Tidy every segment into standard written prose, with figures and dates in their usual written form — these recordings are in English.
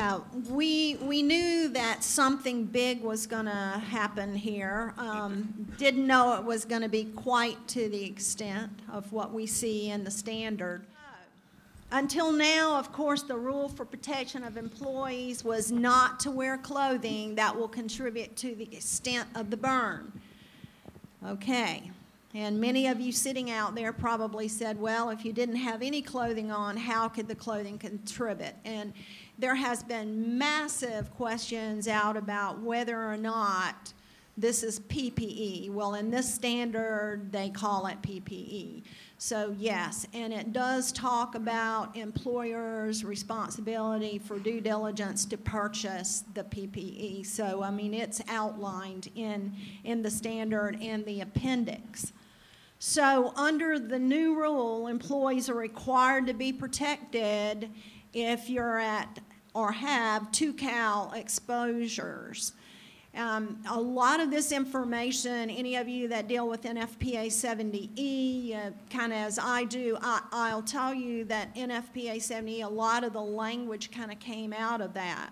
Yeah, we knew that something big was going to happen here. Didn't know it was going to be quite to the extent of what we see in the standard. Until now, of course, the rule for protection of employees was not to wear clothing that will contribute to the extent of the burn. Okay. And many of you sitting out there probably said, well, if you didn't have any clothing on, how could the clothing contribute? And there has been massive questions out about whether or not this is PPE. Well, in this standard, they call it PPE. So yes, and it does talk about employers' responsibility for due diligence to purchase the PPE. So, I mean, it's outlined in the standard and the appendix. So under the new rule, employees are required to be protected if you're at or have 2 cal exposures. A lot of this information, any of you that deal with NFPA 70E, kind of as I do, I'll tell you that NFPA 70E, a lot of the language kind of came out of that.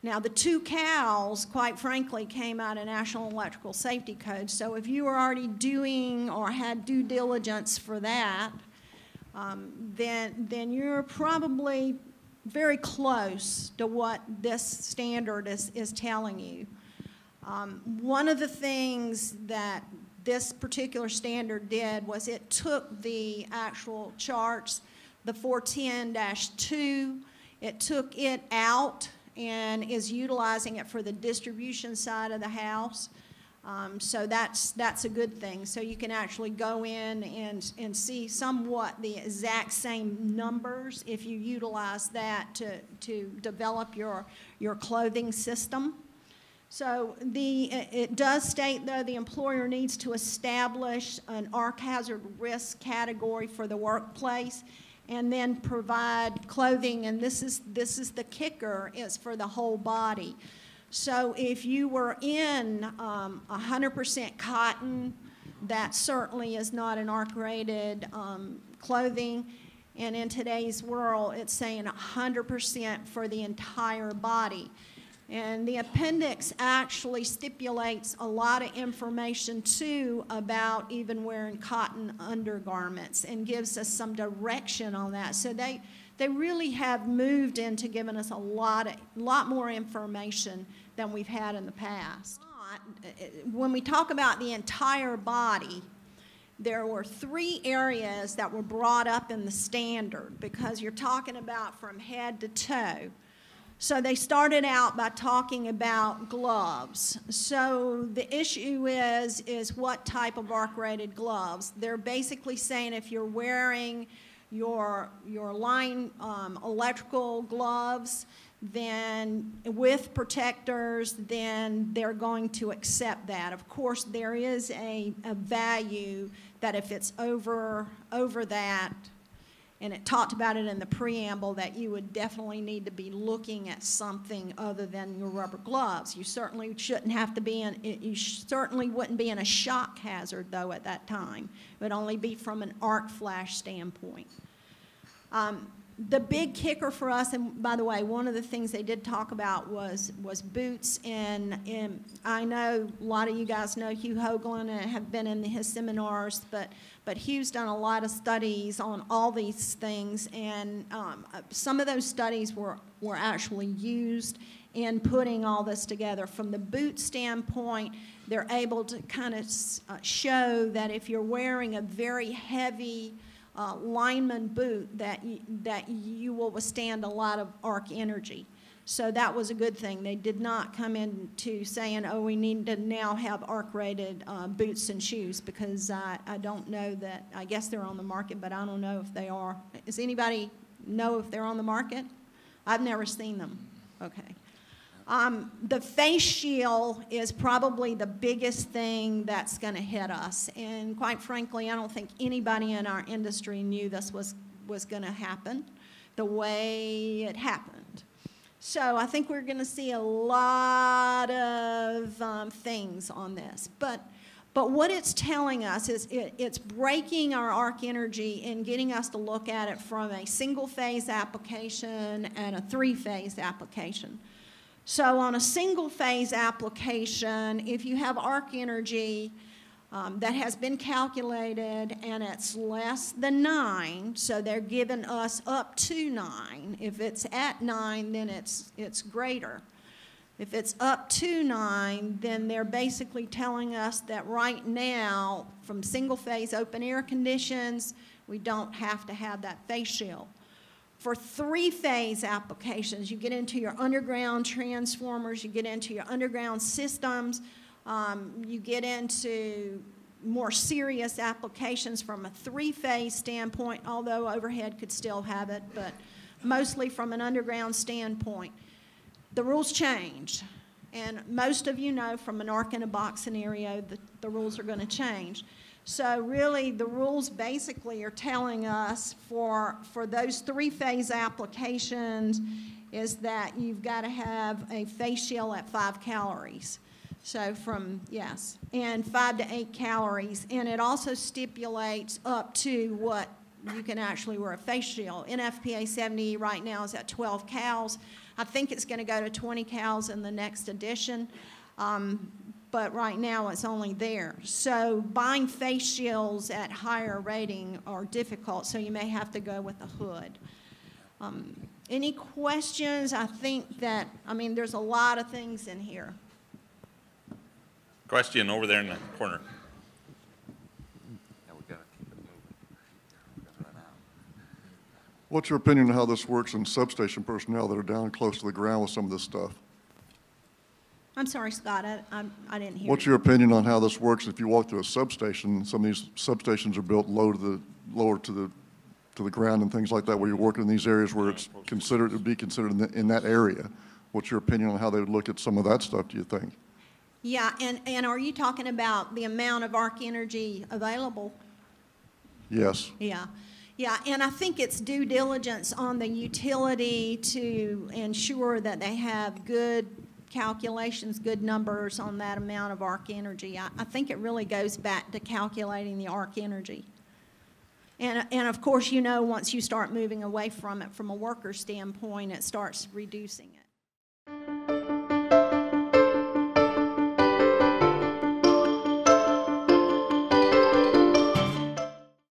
Now, the 2 cals, quite frankly, came out of National Electrical Safety Code. So if you were already doing or had due diligence for that, then you're probably very close to what this standard is telling you. One of the things that this particular standard did was it took the actual charts, the 410-2, it took it out and is utilizing it for the distribution side of the house. So that's a good thing. So you can actually go in and see somewhat the exact same numbers if you utilize that to develop your clothing system. So it does state, though, the employer needs to establish an arc hazard risk category for the workplace and then provide clothing, and this is the kicker, is for the whole body. So if you were in 100% cotton, that certainly is not an arc-rated clothing. And in today's world, it's saying 100% for the entire body. And the appendix actually stipulates a lot of information, too, about even wearing cotton undergarments and gives us some direction on that. So they really have moved into giving us a lot more information than we've had in the past. When we talk about the entire body, there were 3 areas that were brought up in the standard because you're talking about from head to toe. So they started out by talking about gloves. So the issue is what type of arc-rated gloves. They're basically saying if you're wearing your line electrical gloves, then with protectors, then they're going to accept that. Of course, there is a value that if it's over that, and it talked about it in the preamble, that you would definitely need to be looking at something other than your rubber gloves. You certainly shouldn't have to be in, you certainly wouldn't be in a shock hazard, though, at that time. It would only be from an arc flash standpoint. The big kicker for us, and by the way, one of the things they did talk about was boots, and I know a lot of you guys know Hugh Hoagland and have been in his seminars, but Hugh's done a lot of studies on all these things, and some of those studies were actually used in putting all this together. From the boot standpoint, they're able to kind of show that if you're wearing a very heavy lineman boot, that you will withstand a lot of arc energy. So that was a good thing. They did not come into saying, oh, we need to now have arc-rated boots and shoes, because I don't know that, I guess they're on the market, but I don't know if they are. Does anybody know if they're on the market? I've never seen them. Okay. The face shield is probably the biggest thing that's going to hit us. And quite frankly, I don't think anybody in our industry knew this was going to happen the way it happened. So I think we're going to see a lot of things on this. But But what it's telling us is it's breaking our arc energy and getting us to look at it from a single-phase application and a three-phase application. So on a single-phase application, if you have arc energy that has been calculated and it's less than 9, so they're giving us up to 9. If it's at 9, then it's greater. If it's up to 9, then they're basically telling us that right now, from single-phase open air conditions, we don't have to have that phase shield. For three-phase applications, you get into your underground transformers, you get into your underground systems, you get into more serious applications from a three-phase standpoint, although overhead could still have it, but mostly from an underground standpoint. The rules changed, and most of you know from an arc-in-a-box scenario that the rules are going to change. So really, the rules basically are telling us for those three-phase applications is that you've got to have a phase shield at 5 calories. So yes, and 5 to 8 calories. And it also stipulates up to what you can actually wear a face shield. NFPA 70 right now is at 12 cals. I think it's going to go to 20 cals in the next edition, but right now it's only there. So buying face shields at higher rating are difficult, so you may have to go with a hood. Any questions? I think that, there's a lot of things in here. Question over there in the corner. What's your opinion on how this works in substation personnel that are down close to the ground with some of this stuff? I'm sorry, Scott, I didn't hear. What's your opinion on how this works if you walk through a substation? Some of these substations are built lower to the ground and things like that, where you're working in these areas where it's considered to be considered in that area. What's your opinion on how they would look at some of that stuff, do you think? Yeah, and are you talking about the amount of arc energy available? Yes. Yeah. Yeah, and I think it's due diligence on the utility to ensure that they have good calculations, good numbers on that amount of arc energy. I think it really goes back to calculating the arc energy. And of course, once you start moving away from it from a worker standpoint, it starts reducing it.